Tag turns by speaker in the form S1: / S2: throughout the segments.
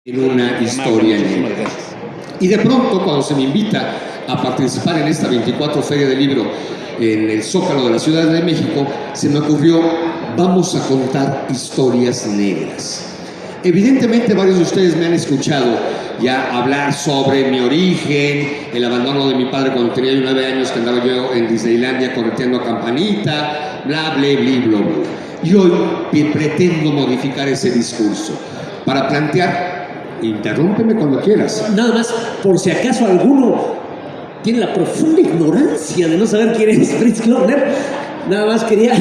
S1: en una historia negra. Y de pronto, cuando se me invita a participar en esta 24 Feria del Libro en el Zócalo de la Ciudad de México, se me ocurrió, vamos a contar historias negras. Evidentemente varios de ustedes me han escuchado ya hablar sobre mi origen, el abandono de mi padre cuando tenía 9 años, que andaba yo en Disneylandia correteando a Campanita, bla, bla, bla, bla, bla. Y hoy pretendo modificar ese discurso para plantear, interrúmpeme cuando quieras.
S2: Nada más, por si acaso alguno tiene la profunda ignorancia de no saber quién es Fritz Klockner, nada más quería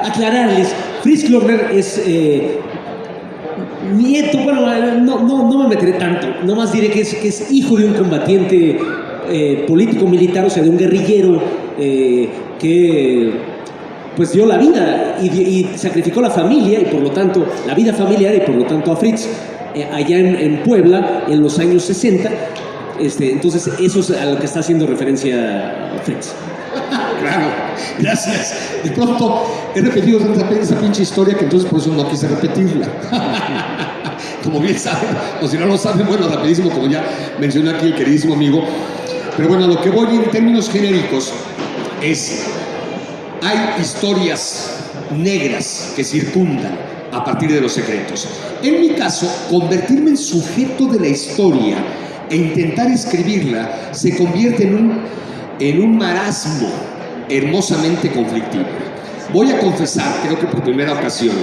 S2: aclararles. Fritz Klockner es nieto, bueno, no me meteré tanto, nomás diré que es hijo de un combatiente político-militar, o sea, de un guerrillero que pues dio la vida y sacrificó la familia, y por lo tanto, la vida familiar, y por lo tanto a Fritz, allá en Puebla, en los años 60, entonces eso es a lo que está haciendo referencia Fritz.
S1: Claro, gracias. De pronto he repetido esa pinche historia que entonces por eso no quise repetirla. Como bien saben, o si no lo saben, bueno, rapidísimo, como ya mencionó aquí el queridísimo amigo. Pero bueno, lo que voy en términos genéricos es, hay historias negras que circundan a partir de los secretos. En mi caso, convertirme en sujeto de la historia e intentar escribirla se convierte en un marasmo hermosamente conflictivo. Voy a confesar, creo que por primera ocasión,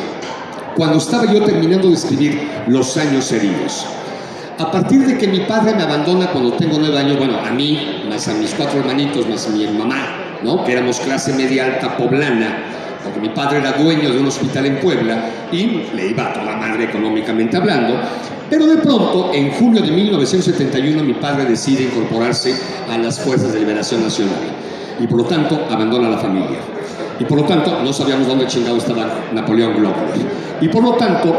S1: cuando estaba yo terminando de escribir Los años heridos, a partir de que mi padre me abandona cuando tengo 9 años, bueno, a mí, más a mis 4 hermanitos, más a mi mamá, ¿no? Que éramos clase media alta poblana, porque mi padre era dueño de un hospital en Puebla y le iba a toda madre económicamente hablando. Pero de pronto, en junio de 1971, mi padre decide incorporarse a las Fuerzas de Liberación Nacional y por lo tanto abandona la familia. Y por lo tanto no sabíamos dónde chingado estaba Napoleón Glockner. Y por lo tanto,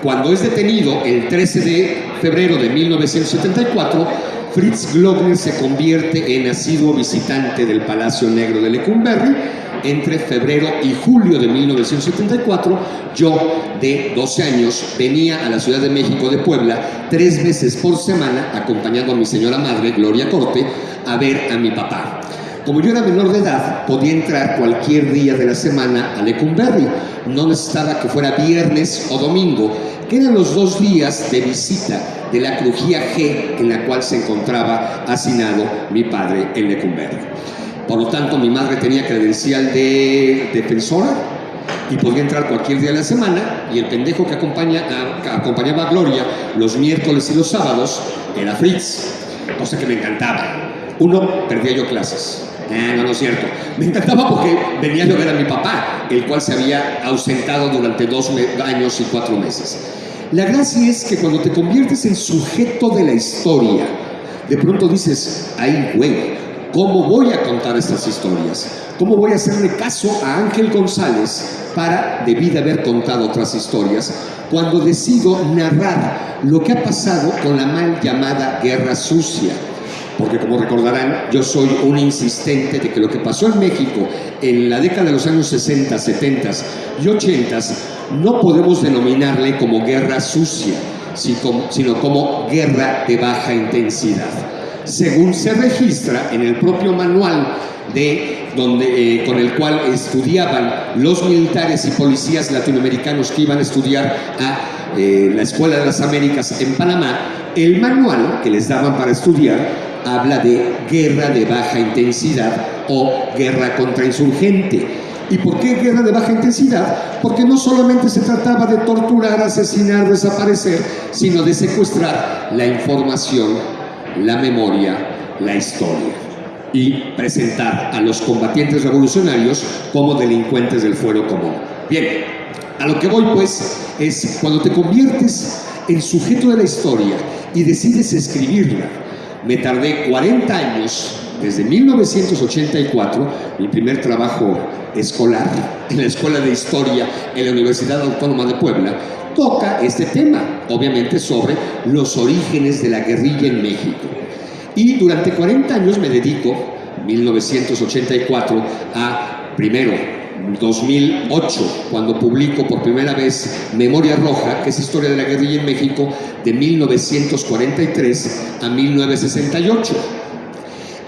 S1: cuando es detenido el 13 de febrero de 1974, Fritz Glockner se convierte en asiduo visitante del Palacio Negro de Lecumberri. Entre febrero y julio de 1974, yo, de 12 años, venía a la Ciudad de México de Puebla 3 veces por semana, acompañando a mi señora madre, Gloria Corte, a ver a mi papá. Como yo era menor de edad, podía entrar cualquier día de la semana a Lecumberri. No necesitaba que fuera viernes o domingo, que eran los 2 días de visita de la crujía G en la cual se encontraba hacinado mi padre en Lecumberri. Por lo tanto, mi madre tenía credencial de defensora y podía entrar cualquier día de la semana, y el pendejo que acompañaba a Gloria los miércoles y los sábados era Fritz, cosa que me encantaba. Uno, perdía yo clases. No es cierto. Me encantaba porque venía yo a ver a mi papá, el cual se había ausentado durante 2 años y 4 meses. La gracia es que cuando te conviertes en sujeto de la historia, de pronto dices, ay, güey, ¿cómo voy a contar estas historias? ¿Cómo voy a hacerle caso a Ángel González para, debí de haber contado otras historias, cuando decido narrar lo que ha pasado con la mal llamada Guerra Sucia? Porque como recordarán, yo soy un insistente de que lo que pasó en México en la década de los años 60, 70 y 80 no podemos denominarle como guerra sucia, sino como guerra de baja intensidad. Según se registra en el propio manual con el cual estudiaban los militares y policías latinoamericanos que iban a estudiar a la Escuela de las Américas en Panamá, el manual que les daban para estudiar habla de guerra de baja intensidad o guerra contrainsurgente. ¿Y por qué guerra de baja intensidad? Porque no solamente se trataba de torturar, asesinar, desaparecer, sino de secuestrar la información, la memoria, la historia, y presentar a los combatientes revolucionarios como delincuentes del fuero común. Bien, a lo que voy pues es cuando te conviertes en sujeto de la historia y decides escribirla. Me tardé 40 años, desde 1984, mi primer trabajo escolar en la Escuela de Historia en la Universidad Autónoma de Puebla, toca este tema, obviamente sobre los orígenes de la guerrilla en México. Y durante 40 años me dedico, 1984, a, primero, 2008, cuando publico por primera vez Memoria Roja, que es historia de la guerrilla en México de 1943 a 1968.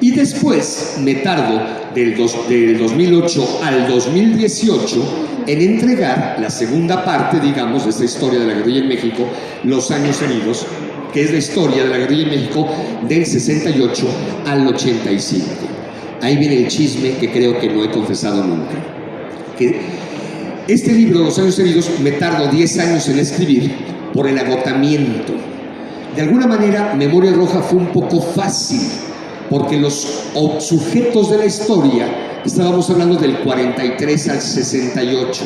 S1: Y después me tardo del 2008 al 2018 en entregar la segunda parte, digamos, de esta historia de la guerrilla en México, Los Años Heridos, que es la historia de la guerrilla en México del 68 al 85. Ahí viene el chisme que creo que no he confesado nunca. Que este libro, Los Años Heridos, me tardo 10 años en escribir por el agotamiento. De alguna manera, Memoria Roja fue un poco fácil, porque los sujetos de la historia, estábamos hablando del 43 al 68.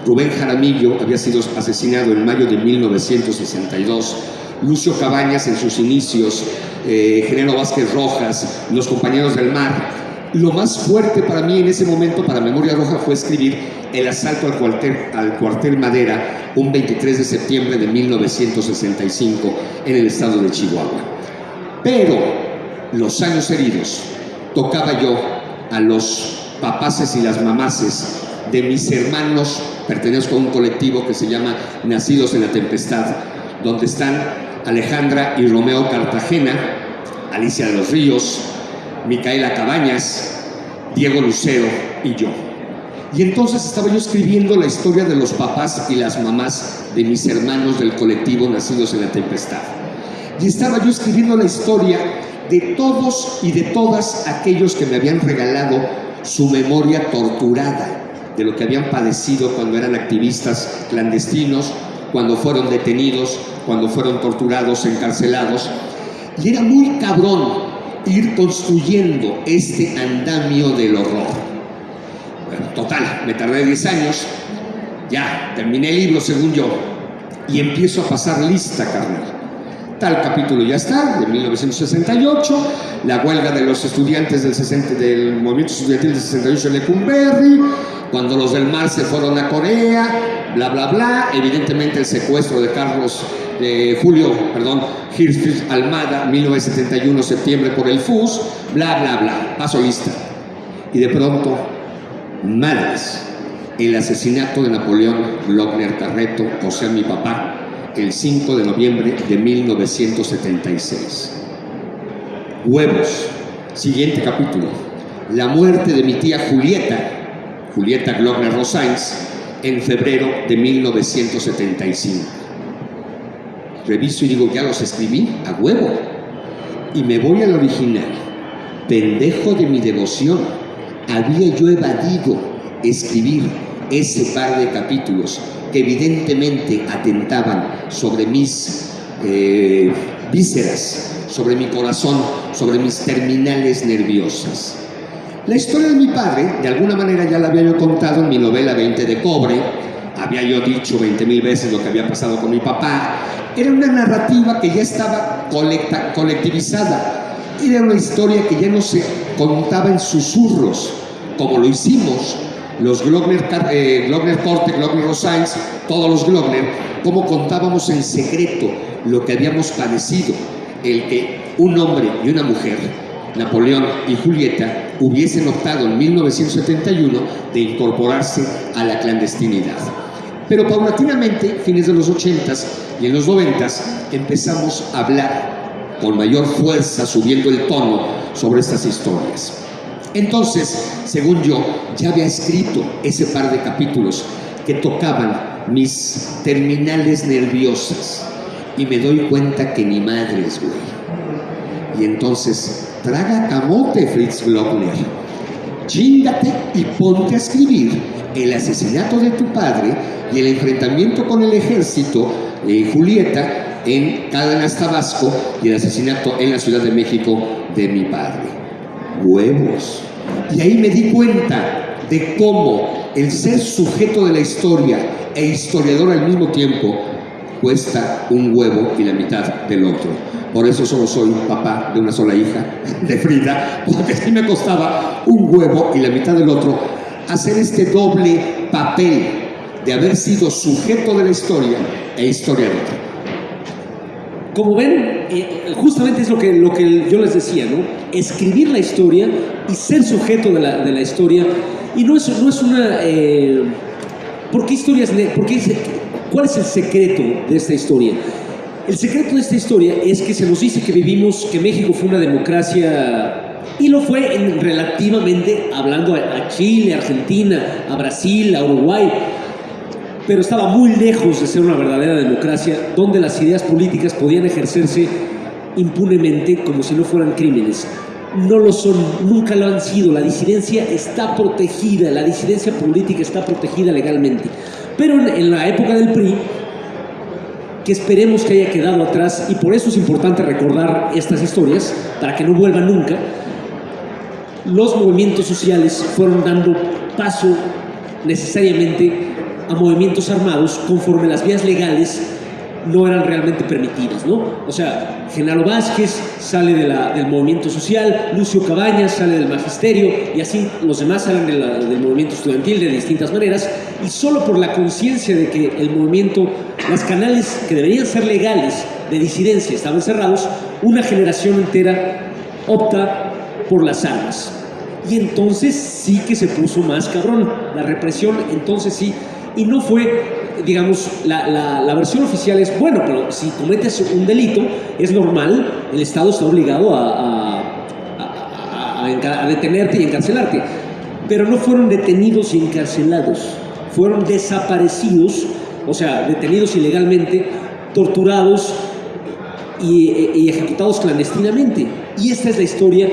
S1: Rubén Jaramillo había sido asesinado en mayo de 1962. Lucio Cabañas en sus inicios, Genaro Vázquez Rojas, Los Compañeros del Mar. Lo más fuerte para mí en ese momento, para Memoria Roja, fue escribir el asalto al cuartel Madera un 23 de septiembre de 1965 en el estado de Chihuahua. Pero Los Años Heridos tocaba yo a los papaces y las mamaces de mis hermanos. Pertenezco a un colectivo que se llama Nacidos en la Tempestad, donde están Alejandra y Romeo Cartagena, Alicia de los Ríos, Micaela Cabañas, Diego Lucero y yo. Y entonces estaba yo escribiendo la historia de los papás y las mamás de mis hermanos del colectivo Nacidos en la Tempestad. Y estaba yo escribiendo la historia de todos y de todas aquellos que me habían regalado su memoria torturada de lo que habían padecido cuando eran activistas clandestinos, cuando fueron detenidos, cuando fueron torturados, encarcelados. Y era muy cabrón ir construyendo este andamio del horror. Bueno, total, me tardé 10 años, ya terminé el libro según yo, y empiezo a pasar lista, carnal. Tal capítulo ya está, de 1968, la huelga de los estudiantes del movimiento estudiantil del 68 en Lecumberri, cuando los del Mar se fueron a Corea, bla, bla, bla, evidentemente el secuestro de Julio Hirschfeld Almada, 1971, septiembre, por el FUS, bla, bla, bla, paso lista. Y de pronto, madres, el asesinato de Napoleón Glockner Carreto, o sea, mi papá, el 5 de noviembre de 1976. Huevos, siguiente capítulo. La muerte de mi tía Julieta Glockner Rosáins, en febrero de 1975. Reviso y digo, ya los escribí, a huevo. Y me voy al original. Pendejo de mi devoción. Había yo evadido escribir ese par de capítulos que evidentemente atentaban sobre mis vísceras, sobre mi corazón, sobre mis terminales nerviosas. La historia de mi padre, de alguna manera ya la había yo contado en mi novela 20 de cobre, había yo dicho 20,000 veces lo que había pasado con mi papá. Era una narrativa que ya estaba colectivizada, era una historia que ya no se contaba en susurros, como lo hicimos los Glockner Corte, Glockner Rosáins, todos los Glockner, como contábamos en secreto lo que habíamos padecido, el que un hombre y una mujer, Napoleón y Julieta, hubiesen optado en 1971 de incorporarse a la clandestinidad. Pero paulatinamente, fines de los 80s y en los 90s, empezamos a hablar con mayor fuerza, subiendo el tono sobre estas historias. Entonces, según yo, ya había escrito ese par de capítulos que tocaban mis terminales nerviosas, y me doy cuenta que ni madres, güey. Y entonces, traga camote, Fritz Glockner, chíngate y ponte a escribir el asesinato de tu padre y el enfrentamiento con el ejército de Julieta en Cárdenas, Tabasco, y el asesinato en la Ciudad de México de mi padre. Huevos. Y ahí me di cuenta de cómo el ser sujeto de la historia e historiador al mismo tiempo cuesta un huevo y la mitad del otro. Por eso solo soy papá de una sola hija, de Frida, porque sí me costaba un huevo y la mitad del otro hacer este doble papel de haber sido sujeto de la historia e historiador.
S2: Como ven, justamente es lo que yo les decía, ¿no? Escribir la historia y ser sujeto de la historia Y no es una... ¿Por qué historias? ¿Cuál es el secreto de esta historia? El secreto de esta historia es que se nos dice que México fue una democracia, y lo fue relativamente, hablando a Chile, a Argentina, a Brasil, a Uruguay, pero estaba muy lejos de ser una verdadera democracia donde las ideas políticas podían ejercerse impunemente como si no fueran crímenes. No lo son, nunca lo han sido. La disidencia está protegida, la disidencia política está protegida legalmente. Pero en la época del PRI, que esperemos que haya quedado atrás, y por eso es importante recordar estas historias, para que no vuelvan nunca, los movimientos sociales fueron dando paso necesariamente a movimientos armados conforme las vías legales no eran realmente permitidas, ¿no? O sea, Genaro Vázquez sale del movimiento social, Lucio Cabañas sale del magisterio, y así los demás salen del movimiento estudiantil de distintas maneras, y solo por la conciencia de que el movimiento, los canales que deberían ser legales de disidencia estaban cerrados, una generación entera opta por las armas. Y entonces sí que se puso más cabrón, la represión entonces sí, y no fue... Digamos, la versión oficial es, bueno, pero si cometes un delito, es normal, el Estado está obligado a detenerte y encarcelarte. Pero no fueron detenidos y encarcelados, fueron desaparecidos, o sea, detenidos ilegalmente, torturados y ejecutados clandestinamente. Y esta es la historia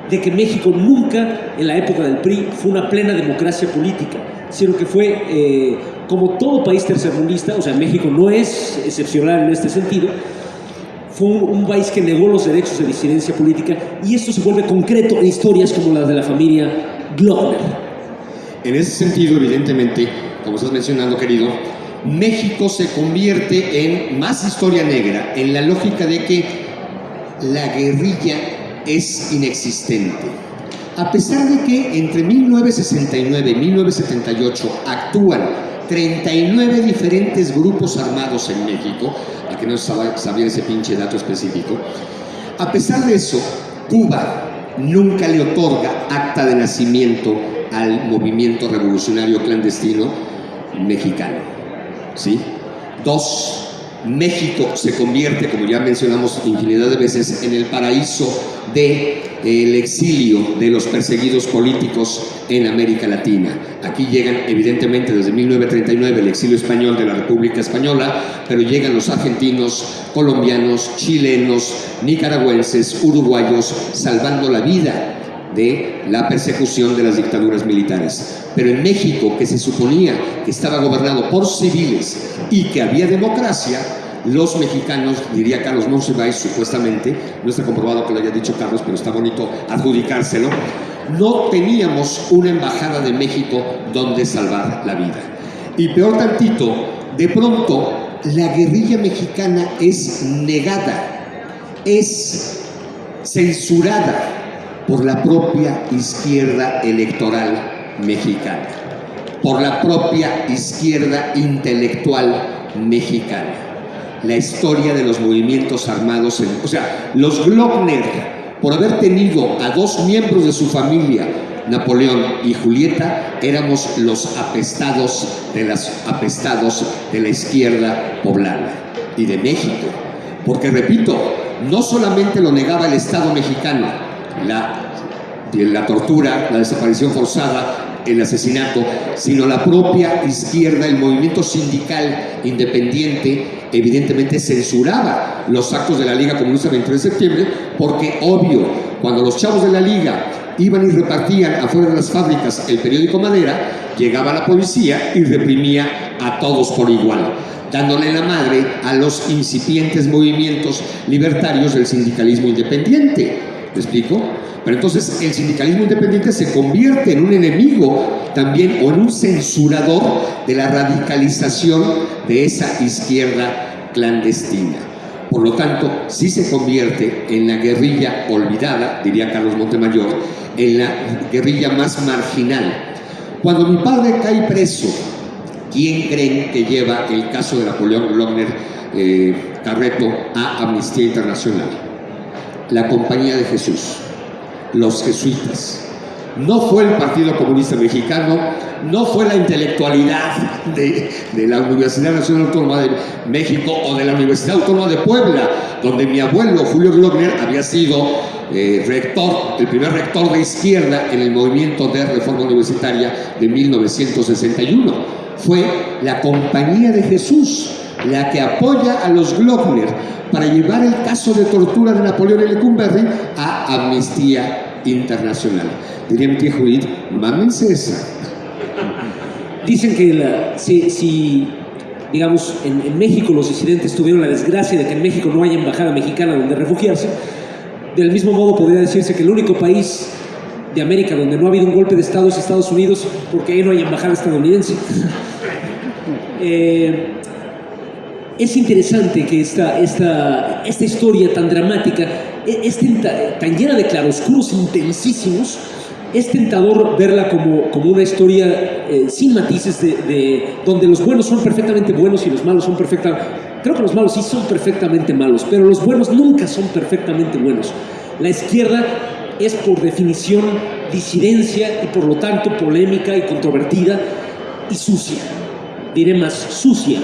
S2: de que México nunca, en la época del PRI, fue una plena democracia política, sino que fue... como todo país tercermundista, o sea, México no es excepcional en este sentido, fue un país que negó los derechos de disidencia política, y esto se vuelve concreto en historias como las de la familia Glockner.
S1: En ese sentido, evidentemente, como estás mencionando, querido, México se convierte en más historia negra, en la lógica de que la guerrilla es inexistente. A pesar de que entre 1969 y 1978 actúan 39 diferentes grupos armados en México, a que no sabía ese pinche dato específico, a pesar de eso, Cuba nunca le otorga acta de nacimiento al movimiento revolucionario clandestino mexicano, ¿sí? 2. México se convierte, como ya mencionamos infinidad de veces, en el paraíso del exilio de los perseguidos políticos en América Latina. Aquí llegan, evidentemente, desde 1939 el exilio español de la República Española, pero llegan los argentinos, colombianos, chilenos, nicaragüenses, uruguayos, salvando la vida de la persecución de las dictaduras militares. Pero en México, que se suponía que estaba gobernado por civiles y que había democracia, los mexicanos, diría Carlos Monsiváis, supuestamente, no está comprobado que lo haya dicho Carlos, pero está bonito adjudicárselo, no teníamos una embajada de México donde salvar la vida. Y peor tantito, de pronto la guerrilla mexicana es negada, es censurada por la propia izquierda electoral mexicana, por la propia izquierda intelectual mexicana. La historia de los movimientos armados, o sea, los Glockner, por haber tenido a 2 miembros de su familia, Napoleón y Julieta, éramos los apestados de la izquierda poblana y de México. Porque, repito, no solamente lo negaba el Estado mexicano, la tortura, la desaparición forzada, el asesinato, sino la propia izquierda, el movimiento sindical independiente, evidentemente censuraba los actos de la Liga Comunista 23 de septiembre, porque, obvio, cuando los chavos de la Liga iban y repartían afuera de las fábricas el periódico Madera, llegaba la policía y reprimía a todos por igual, dándole la madre a los incipientes movimientos libertarios del sindicalismo independiente. ¿Me explico? Pero entonces el sindicalismo independiente se convierte en un enemigo también, o en un censurador de la radicalización de esa izquierda clandestina. Por lo tanto, sí se convierte en la guerrilla olvidada, diría Carlos Montemayor, en la guerrilla más marginal. Cuando mi padre cae preso, ¿quién creen que lleva el caso de Napoleón Glockner Carreto a Amnistía Internacional? La Compañía de Jesús, los jesuitas. no fue el Partido Comunista Mexicano, no fue la intelectualidad de la Universidad Nacional Autónoma de México o de la Universidad Autónoma de Puebla, donde mi abuelo Julio Glockner había sido rector, el primer rector de izquierda en el movimiento de reforma universitaria de 1961. Fue la Compañía de Jesús la que apoya a los Glockner para llevar el caso de tortura de Napoleón y Lecumberri a Amnistía Internacional. Diría mi tía Judith, mámense esa.
S2: Dicen que si digamos, en México los disidentes tuvieron la desgracia de que en México no haya embajada mexicana donde refugiarse, del mismo modo podría decirse que el único país de América donde no ha habido un golpe de Estado es Estados Unidos, porque ahí no hay embajada estadounidense. Es interesante que esta historia tan dramática, tan llena de claroscuros intensísimos, es tentador verla como una historia sin matices, donde los buenos son perfectamente buenos y los malos son perfectamente... Creo que los malos sí son perfectamente malos, pero los buenos nunca son perfectamente buenos. La izquierda es por definición disidencia y por lo tanto polémica y controvertida y sucia. Diré más, sucia.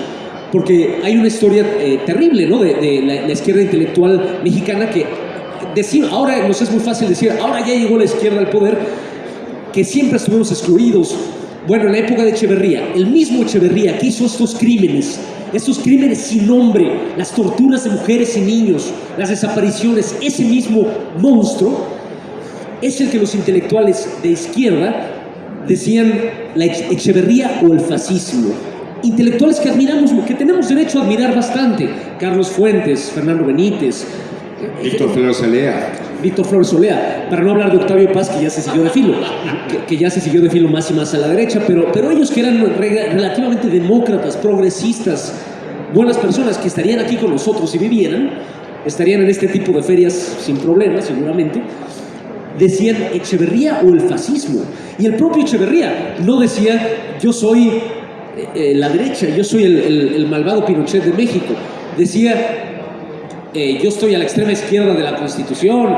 S2: Porque hay una historia terrible, ¿no? de la izquierda intelectual mexicana que decir, ahora nos es muy fácil decir, ahora ya llegó la izquierda al poder, que siempre estuvimos excluidos. Bueno, en la época de Echeverría, el mismo Echeverría que hizo estos crímenes sin nombre, las torturas de mujeres y niños, las desapariciones, ese mismo monstruo es el que los intelectuales de izquierda decían la Echeverría o el fascismo. Intelectuales que admiramos, que tenemos derecho a admirar bastante: Carlos Fuentes, Fernando Benítez,
S1: Víctor Flores Olea.
S2: Víctor Flores Olea, para no hablar de Octavio Paz, que ya se siguió de filo, que ya se siguió de filo más y más a la derecha, pero ellos que eran relativamente demócratas, progresistas, buenas personas que estarían aquí con nosotros si vivieran, estarían en este tipo de ferias sin problemas, seguramente, decían Echeverría o el fascismo. Y el propio Echeverría no decía, yo soy la derecha, yo soy el malvado Pinochet de México. Decía, yo estoy a la extrema izquierda de la Constitución,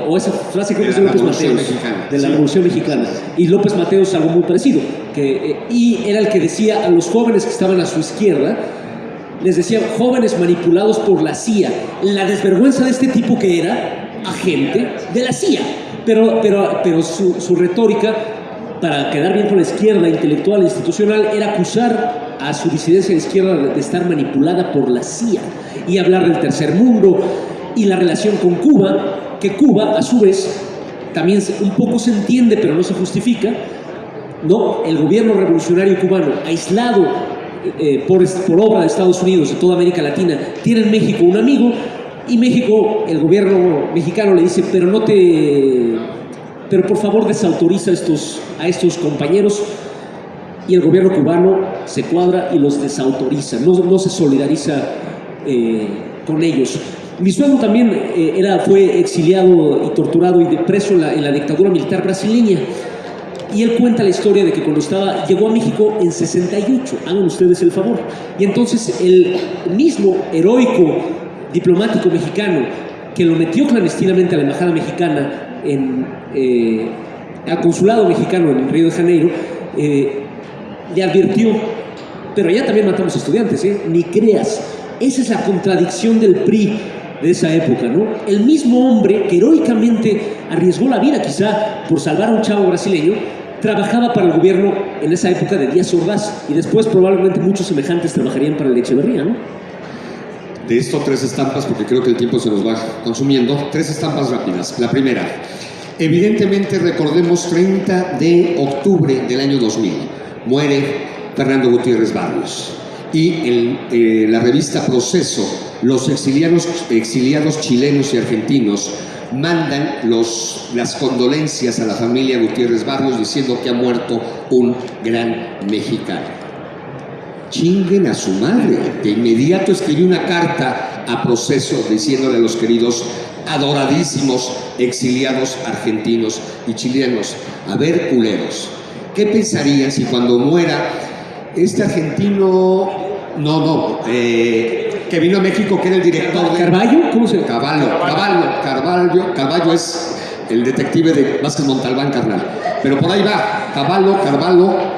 S2: o esa frase creo que es de López Mateos, de la Revolución Mexicana. Y López Mateos algo muy parecido, y era el que decía a los jóvenes que estaban a su izquierda, les decía, jóvenes manipulados por la CIA. La desvergüenza de este tipo que era agente de la CIA, pero su retórica, para quedar bien con la izquierda intelectual e institucional, era acusar a su disidencia de izquierda de estar manipulada por la CIA y hablar del tercer mundo y la relación con Cuba, que Cuba, a su vez, también un poco se entiende, pero no se justifica, ¿no? El gobierno revolucionario cubano, aislado por obra de Estados Unidos y toda América Latina, tiene en México un amigo, y México, el gobierno mexicano le dice, pero por favor desautoriza a estos compañeros, y el gobierno cubano se cuadra y los desautoriza, no se solidariza con ellos. Mi suegro también fue exiliado y torturado y preso en la dictadura militar brasileña, y él cuenta la historia de que cuando llegó a México en 68, hagan ustedes el favor, y entonces el mismo heroico diplomático mexicano que lo metió clandestinamente a la embajada mexicana al consulado mexicano en Río de Janeiro, le advirtió, pero allá también matamos estudiantes, ni creas. Esa es la contradicción del PRI de esa época, ¿no? El mismo hombre que heroicamente arriesgó la vida quizá por salvar a un chavo brasileño, trabajaba para el gobierno en esa época de Díaz Ordaz, y después probablemente muchos semejantes trabajarían para el Echeverría, ¿no?
S1: De esto 3 estampas, porque creo que el tiempo se nos va consumiendo. 3 estampas rápidas. La primera, evidentemente recordemos 30 de octubre del año 2000. Muere Fernando Gutiérrez Barrios. Y en la revista Proceso, los exiliados chilenos y argentinos mandan las condolencias a la familia Gutiérrez Barrios diciendo que ha muerto un gran mexicano. Chinguen a su madre. De inmediato escribí una carta a Proceso diciéndole a los queridos, adoradísimos exiliados argentinos y chilenos, a ver, culeros, ¿qué pensarían si cuando muera este argentino, que vino a México, que era el director de...
S2: ¿Carballo? ¿Cómo se llama?
S1: Carballo es el detective de Vázquez Montalbán, carnal. Pero por ahí va, Carvalho,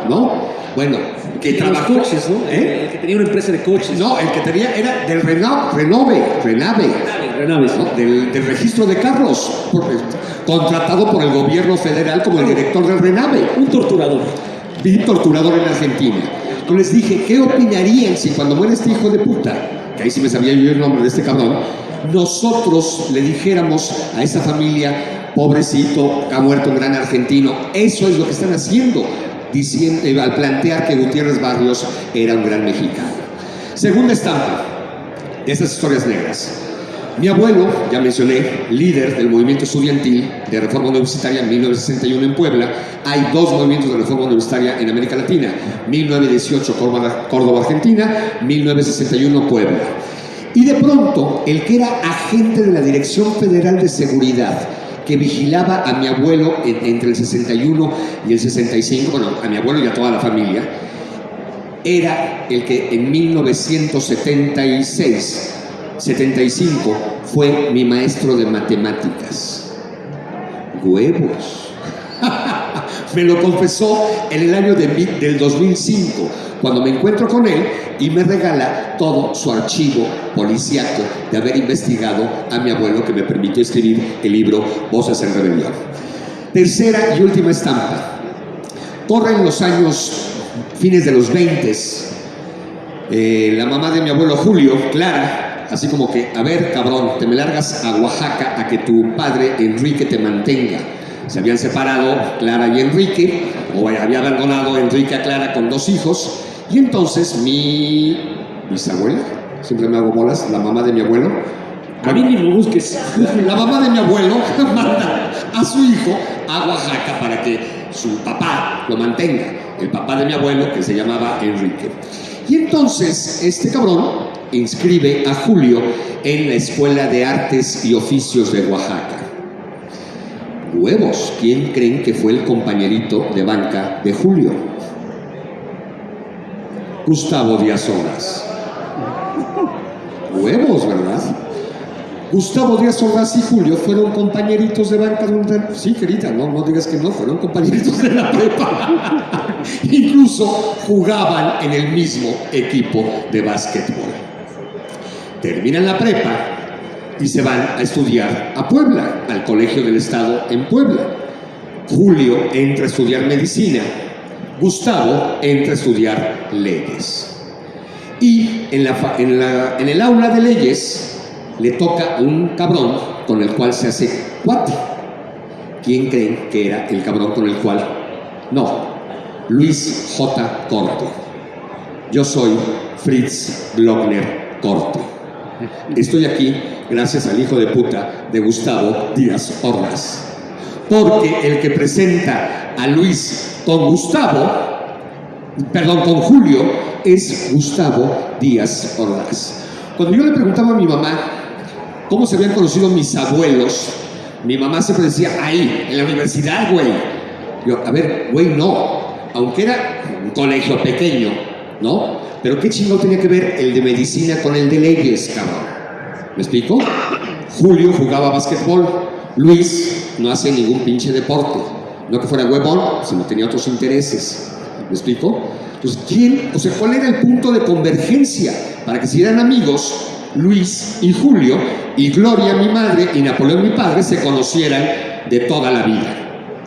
S1: ¿no? Bueno, que
S2: Los
S1: trabajó...
S2: coches, ¿no? El que tenía una empresa de coches.
S1: No, el que tenía era del Renave,
S2: Renaves.
S1: ¿no? Del registro de carros, contratado por el gobierno federal como el director del Renave.
S2: Un torturador.
S1: Vi torturador en Argentina. Yo les dije, ¿qué opinarían si cuando muere este hijo de puta, que ahí sí me sabía yo el nombre de este cabrón, nosotros le dijéramos a esa familia, pobrecito, ha muerto un gran argentino? Eso es lo que están haciendo, diciendo, al plantear que Gutiérrez Barrios era un gran mexicano. Segunda estampa de estas historias negras. Mi abuelo, ya mencioné, líder del movimiento estudiantil de Reforma Universitaria en 1961 en Puebla. Hay dos movimientos de Reforma Universitaria en América Latina: 1918 Córdoba, Argentina; 1961 Puebla. Y de pronto, el que era agente de la Dirección Federal de Seguridad, que vigilaba a mi abuelo entre el 61 y el 65, bueno, a mi abuelo y a toda la familia, era el que en 1975 fue mi maestro de matemáticas. Huevos. Me lo confesó en el año del 2005, cuando me encuentro con él y me regala todo su archivo policíaco de haber investigado a mi abuelo, que me permitió escribir el libro Voces en Rebelión. Tercera y última estampa. Corren los años, fines de los 20s. La mamá de mi abuelo Julio, Clara, así como que, a ver, cabrón, te me largas a Oaxaca a que tu padre Enrique te mantenga. Se habían separado Clara y Enrique, o había abandonado Enrique a Clara con 2 hijos, y entonces mi bisabuela, siempre me hago bolas, la mamá de mi abuelo,
S2: A mí ni lo busques.
S1: la mamá de mi abuelo manda a su hijo a Oaxaca para que su papá lo mantenga, el papá de mi abuelo, que se llamaba Enrique. Y entonces este cabrón inscribe a Julio en la Escuela de Artes y Oficios de Oaxaca. Huevos, ¿quién creen que fue el compañerito de banca de Julio? Gustavo Díaz Ordaz. Huevos, ¿verdad? Gustavo Díaz Ordaz y Julio fueron compañeritos de banca durante... Sí, querida, no digas que no, fueron compañeritos de la prepa. Incluso jugaban en el mismo equipo de básquetbol. Terminan la prepa y se van a estudiar a Puebla, al Colegio del Estado en Puebla. Julio entra a estudiar medicina, Gustavo entra a estudiar leyes. Y en el aula de leyes le toca un cabrón con el cual se hace cuate. ¿Quién creen que era el cabrón con el cual? No, Luis J. Corte. Yo soy Fritz Glockner Corte. Estoy aquí gracias al hijo de puta de Gustavo Díaz Ordaz. Porque el que presenta a Luis con Julio, es Gustavo Díaz Ordaz. Cuando yo le preguntaba a mi mamá cómo se habían conocido mis abuelos, mi mamá siempre decía, ahí, en la universidad, güey. Yo, a ver, güey, no. Aunque era un colegio pequeño, ¿no? Pero qué chingón tenía que ver el de medicina con el de leyes, cabrón. ¿Me explico? Julio jugaba básquetbol, Luis no hace ningún pinche deporte. No que fuera huevón, sino tenía otros intereses. ¿Me explico? Entonces, ¿cuál era el punto de convergencia? Para que si eran amigos, Luis y Julio, y Gloria, mi madre, y Napoleón, mi padre, se conocieran de toda la vida.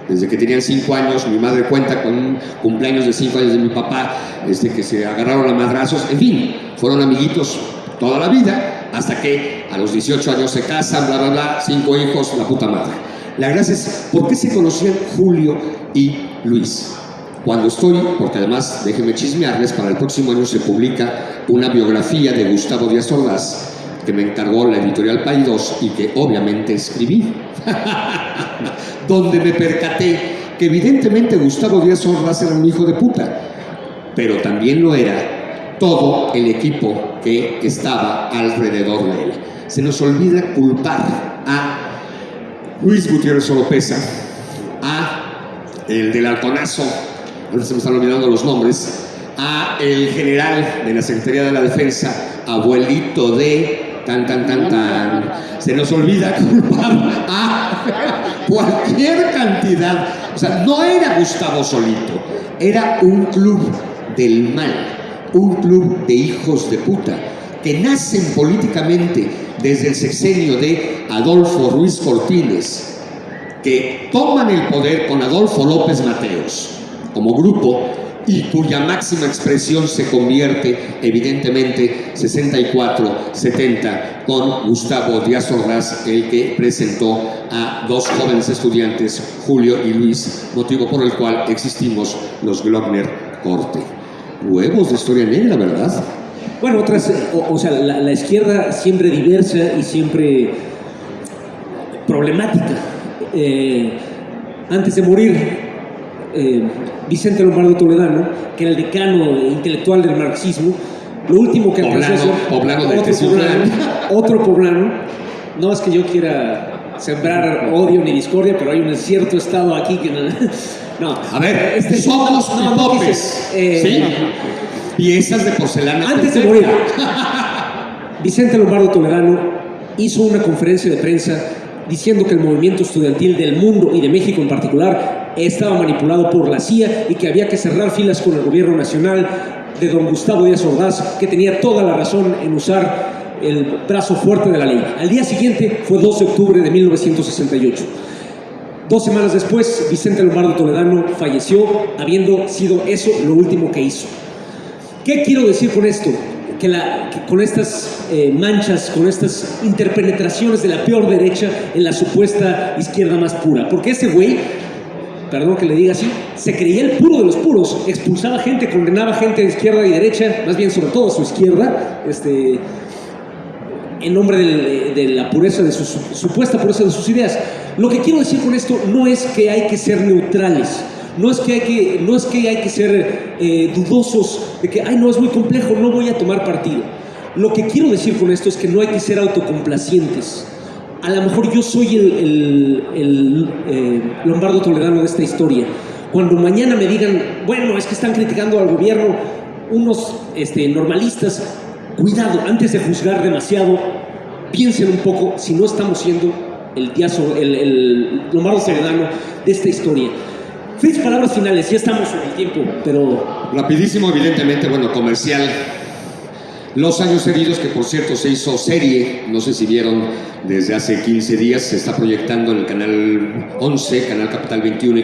S1: Desde que tenían 5 años, mi madre cuenta con un cumpleaños de 5 años de mi papá, que se agarraron a madrazos, en fin, fueron amiguitos toda la vida, hasta que a los 18 años se casan, bla, bla, bla, 5 hijos, la puta madre. La gracia es, ¿por qué se conocían Julio y Luis? Cuando porque además, déjenme chismearles, para el próximo año se publica una biografía de Gustavo Díaz Ordaz, que me encargó la editorial Paidós y que obviamente escribí, donde me percaté que evidentemente Gustavo Díaz Ordaz era un hijo de puta, pero también lo era todo el equipo que estaba alrededor de él. Se nos olvida culpar a Luis Gutiérrez Oropesa, a el del halconazo, ahora se me están olvidando los nombres, a el general de la Secretaría de la Defensa, abuelito de se nos olvida culpar a cualquier cantidad. O sea, no era Gustavo solito, era un club del mal, un club de hijos de puta que nacen políticamente desde el sexenio de Adolfo Ruiz Cortines, que toman el poder con Adolfo López Mateos como grupo y cuya máxima expresión se convierte evidentemente 64-70 con Gustavo Díaz Ordaz, el que presentó a dos jóvenes estudiantes, Julio y Luis, motivo por el cual existimos los Glockner Corte. Huevos de historia negra, ¿verdad?
S2: Bueno, otras, o sea, la izquierda siempre diversa y siempre problemática. Antes de morir, Vicente Lombardo Toledano, que era el decano intelectual del marxismo, lo último que alcanzó a hacer, otro poblano, no es que yo quiera sembrar odio ni discordia, pero hay un cierto estado aquí que no.
S1: A ver, somos popes, ¿sí? Piezas de porcelana.
S2: Antes de morir, Vicente Lombardo Toledano hizo una conferencia de prensa diciendo que el movimiento estudiantil del mundo y de México en particular estaba manipulado por la CIA y que había que cerrar filas con el gobierno nacional de don Gustavo Díaz Ordaz, que tenía toda la razón en usar el brazo fuerte de la ley. Al día siguiente fue 2 de octubre de 1968. 2 semanas después, Vicente Lombardo Toledano falleció, habiendo sido eso lo último que hizo. ¿Qué quiero decir con esto? Que con estas manchas, con estas interpenetraciones de la peor derecha en la supuesta izquierda más pura. Porque ese güey, perdón que le diga así, se creía el puro de los puros, expulsaba gente, condenaba gente de izquierda y derecha, más bien sobre todo a su izquierda, en nombre de la pureza de supuesta pureza de sus ideas. Lo que quiero decir con esto no es que hay que ser neutrales. No es que hay que ser dudosos de que, no, es muy complejo, no voy a tomar partido. Lo que quiero decir con esto es que no hay que ser autocomplacientes. A lo mejor yo soy el Lombardo Toledano de esta historia. Cuando mañana me digan, bueno, es que están criticando al gobierno unos normalistas, cuidado, antes de juzgar demasiado, piensen un poco si no estamos siendo el Lombardo Toledano de esta historia. Fritz, palabras finales, ya estamos en el tiempo, pero...
S1: Rapidísimo, evidentemente, comercial. Los Años Heridos, que por cierto se hizo serie, no sé si vieron, desde hace 15 días, se está proyectando en el Canal 11, Canal Capital 21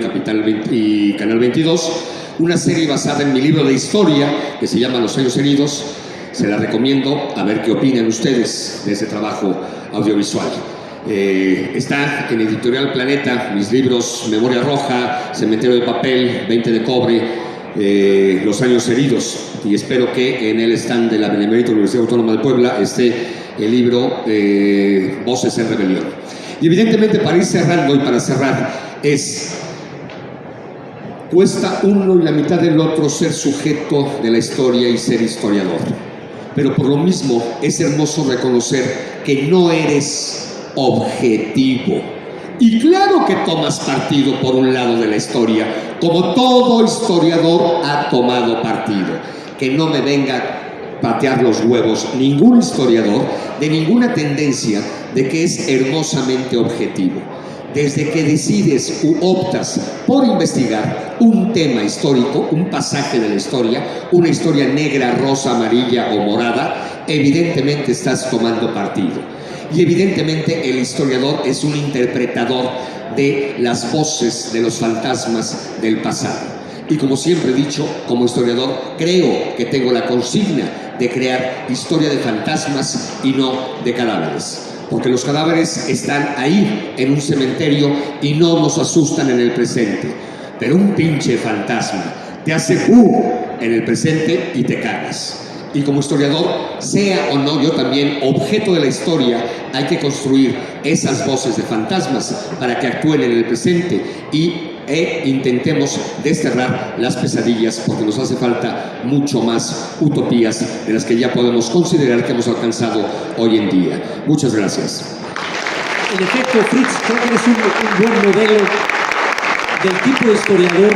S1: y Canal 22, una serie basada en mi libro de historia, que se llama Los Años Heridos. Se la recomiendo, a ver qué opinan ustedes de ese trabajo audiovisual. Está en Editorial Planeta, mis libros Memoria Roja, Cementerio de Papel, 20 de Cobre, Los Años Heridos, y espero que en el stand de la Benemérita Universidad Autónoma de Puebla esté el libro Voces en Rebelión. Y evidentemente, para ir cerrando y para cerrar, cuesta uno y la mitad del otro ser sujeto de la historia y ser historiador, pero por lo mismo es hermoso reconocer que no eres objetivo. Y claro que tomas partido por un lado de la historia, como todo historiador ha tomado partido. Que no me venga a patear los huevos ningún historiador de ninguna tendencia de que es hermosamente objetivo. Desde que decides u optas por investigar un tema histórico, un pasaje de la historia, una historia negra, rosa, amarilla o morada, evidentemente estás tomando partido. Y evidentemente el historiador es un interpretador de las voces de los fantasmas del pasado. Y como siempre he dicho, como historiador creo que tengo la consigna de crear historia de fantasmas y no de cadáveres. Porque los cadáveres están ahí en un cementerio y no nos asustan en el presente. Pero un pinche fantasma te hace en el presente y te cagas. Y como historiador, sea o no yo también objeto de la historia, hay que construir esas voces de fantasmas para que actúen en el presente y intentemos desterrar las pesadillas, porque nos hace falta mucho más utopías de las que ya podemos considerar que hemos alcanzado hoy en día. Muchas gracias.
S2: En efecto, Fritz, creo que eres un buen modelo del tipo de historiador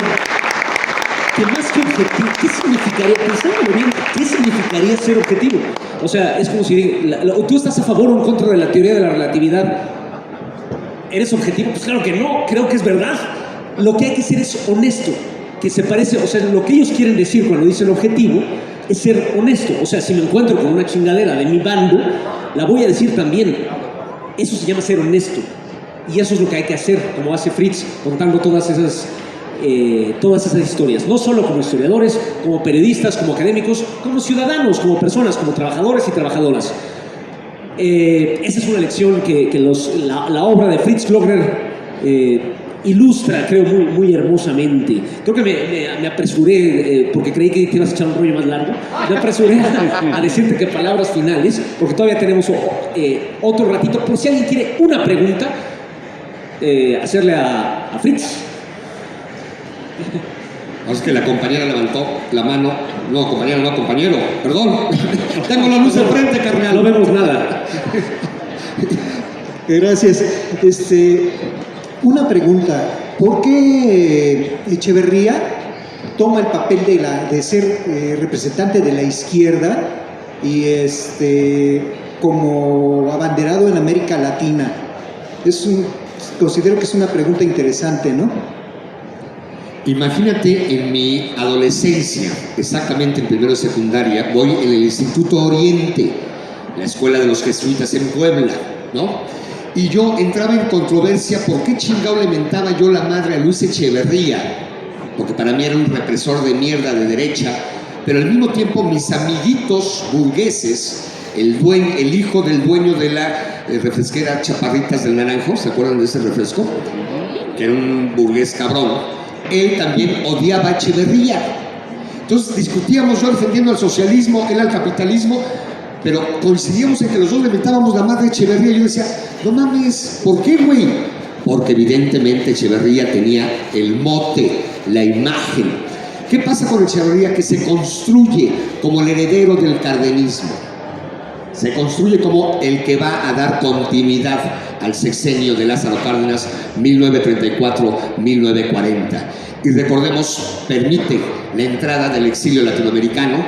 S2: que más que objetivo, ¿qué significaría? Pensándolo bien, ¿qué significaría ser objetivo? O sea, es como si tú estás a favor o en contra de la teoría de la relatividad. ¿Eres objetivo? Pues claro que no, creo que es verdad. Lo que hay que ser es honesto, que se parece, o sea, lo que ellos quieren decir cuando dicen objetivo es ser honesto. O sea, si me encuentro con una chingadera de mi bando, la voy a decir también. Eso se llama ser honesto. Y eso es lo que hay que hacer, como hace Fritz, contando todas esas historias. No solo como historiadores, como periodistas, como académicos, como ciudadanos, como personas, como trabajadores y trabajadoras. Esa es una lección que la obra de Fritz Glockner ilustra, creo, muy, muy hermosamente. Creo que me apresuré, porque creí que te ibas a echar un rollo más largo. Me apresuré a decirte que palabras finales, porque todavía tenemos otro ratito. Por si alguien quiere una pregunta, hacerle a Fritz.
S1: Es que la compañera levantó la mano. No, compañera, no, compañero. Perdón. Tengo la luz enfrente, carnal.
S2: No vemos nada.
S3: Gracias. Una pregunta. ¿Por qué Echeverría toma el papel de ser representante de la izquierda y como abanderado en América Latina? Considero que es una pregunta interesante, ¿no?
S1: Imagínate, en mi adolescencia, exactamente en primero de secundaria, voy en el Instituto Oriente, la escuela de los jesuitas en Puebla, ¿no? Y yo entraba en controversia por qué chingado le mentaba yo la madre a Luis Echeverría, porque para mí era un represor de mierda de derecha, pero al mismo tiempo mis amiguitos burgueses, el hijo del dueño de la refresquera Chaparritas del Naranjo, ¿se acuerdan de ese refresco? Que era un burgués cabrón. Él también odiaba a Echeverría. Entonces discutíamos, yo defendiendo al socialismo, él al capitalismo, pero coincidíamos en que los dos le metábamos la madre a Echeverría. Yo decía, no mames, ¿por qué, güey? Porque evidentemente Echeverría tenía el mote, la imagen. ¿Qué pasa con Echeverría? Que se construye como el heredero del cardenismo. Se construye como el que va a dar continuidad al sexenio de Lázaro Cárdenas, 1934-1940. Y recordemos, permite la entrada del exilio latinoamericano,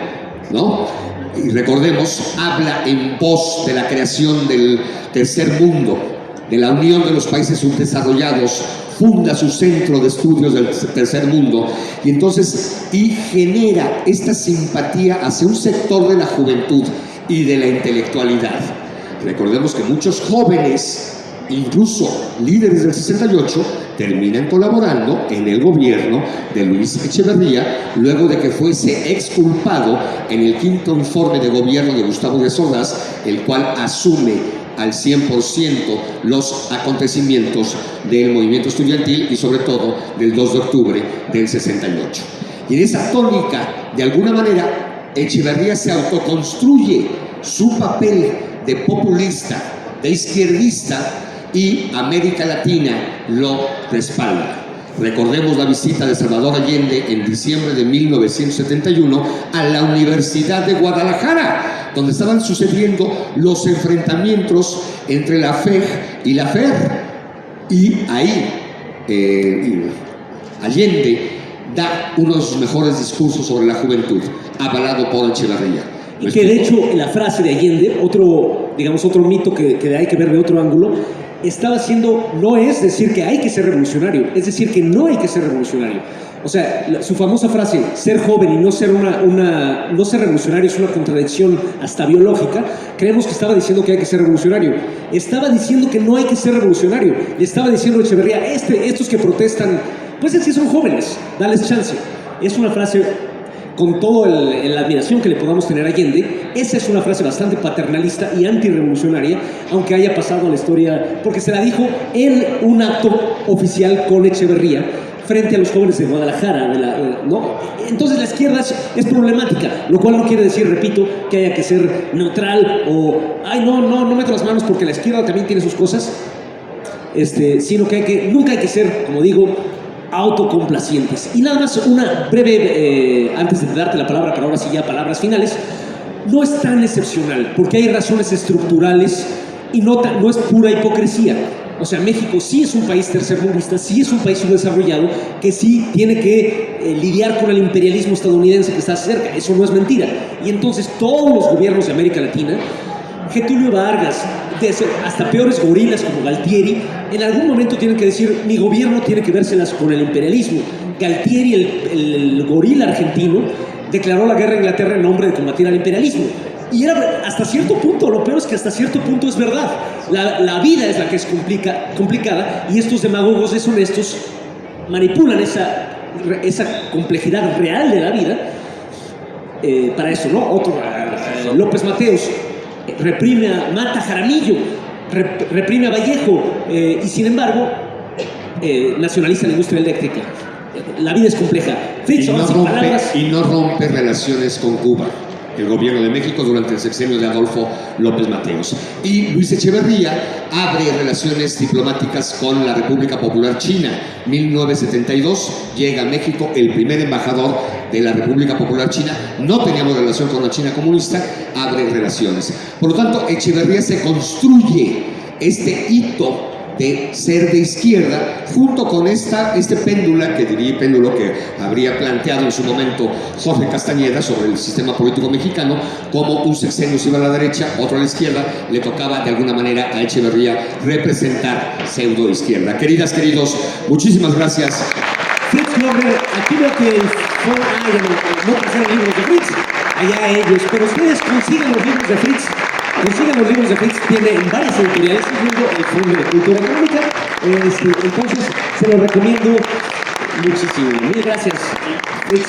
S1: ¿no? Y recordemos, habla en pos de la creación del tercer mundo, de la unión de los países subdesarrollados, funda su centro de estudios del tercer mundo y genera esta simpatía hacia un sector de la juventud y de la intelectualidad. Recordemos que muchos jóvenes, incluso líderes del 68, terminan colaborando en el gobierno de Luis Echeverría, luego de que fuese exculpado en el 5º informe de gobierno de Gustavo Díaz Ordaz, el cual asume al 100% los acontecimientos del movimiento estudiantil y sobre todo del 2 de octubre del 68. Y en esa tónica, de alguna manera, Echeverría se autoconstruye su papel de populista, de izquierdista, y América Latina lo respalda. Recordemos la visita de Salvador Allende en diciembre de 1971 a la Universidad de Guadalajara, donde estaban sucediendo los enfrentamientos entre la FEG y la FER. Y ahí Allende da uno de sus mejores discursos sobre la juventud, avalado por Echeverría.
S2: Y que de hecho la frase de Allende, otro mito que hay que ver de otro ángulo, estaba haciendo, no es decir que hay que ser revolucionario, es decir que no hay que ser revolucionario. O sea, su famosa frase, ser joven y no ser no ser revolucionario es una contradicción hasta biológica. Creemos que estaba diciendo que hay que ser revolucionario. Estaba diciendo que no hay que ser revolucionario. Le estaba diciendo a Echeverría, estos que protestan, pues es que son jóvenes, dales chance. Es una frase, con toda la admiración que le podamos tener a Allende, esa es una frase bastante paternalista y antirrevolucionaria, aunque haya pasado a la historia, porque se la dijo en un acto oficial con Echeverría, frente a los jóvenes de Guadalajara, ¿no? Entonces la izquierda es problemática, lo cual no quiere decir, repito, que haya que ser neutral o, ay, no meto las manos porque la izquierda también tiene sus cosas, sino que nunca hay que ser, como digo, autocomplacientes. Y nada más una breve, antes de darte la palabra, para ahora sí ya palabras finales, no es tan excepcional, porque hay razones estructurales y no es pura hipocresía. O sea, México sí es un país tercermundista, sí es un país subdesarrollado, que sí tiene que lidiar con el imperialismo estadounidense que está cerca. Eso no es mentira. Y entonces todos los gobiernos de América Latina, Getúlio Vargas, hasta peores gorilas como Galtieri, en algún momento tienen que decir, mi gobierno tiene que vérselas con el imperialismo. Galtieri, el gorila argentino, declaró la guerra a Inglaterra en nombre de combatir al imperialismo. Y era hasta cierto punto, lo peor es que hasta cierto punto es verdad. La vida es la que es complicada, y estos demagogos deshonestos manipulan esa complejidad real de la vida para eso, ¿no? Otro, López Mateos, mata a Jaramillo, reprime a Vallejo, y sin embargo nacionaliza la industria eléctrica. La vida es compleja. Fritz,
S1: Y no rompe relaciones con Cuba, el gobierno de México durante el sexenio de Adolfo López Mateos. Y Luis Echeverría abre relaciones diplomáticas con la República Popular China. 1972 llega a México el primer embajador de la República Popular China. No teníamos relación con la China comunista, abre relaciones. Por lo tanto, Echeverría se construye este hito de ser de izquierda, junto con este péndulo que habría planteado en su momento Jorge Castañeda sobre el sistema político mexicano, como un sexenio se iba a la derecha, otro a la izquierda, le tocaba de alguna manera a Echeverría representar pseudo izquierda. Queridas, queridos, muchísimas gracias.
S2: Fritz Glover, aquí veo que no pasaron libros de Fritz, allá ellos, pero ustedes consigan los libros de Fritz. Consigan los libros de Fritz, tiene en varias editoriales, incluyendo el Fondo de Cultura Económica, entonces se los recomiendo muchísimo. Mil gracias, Fritz.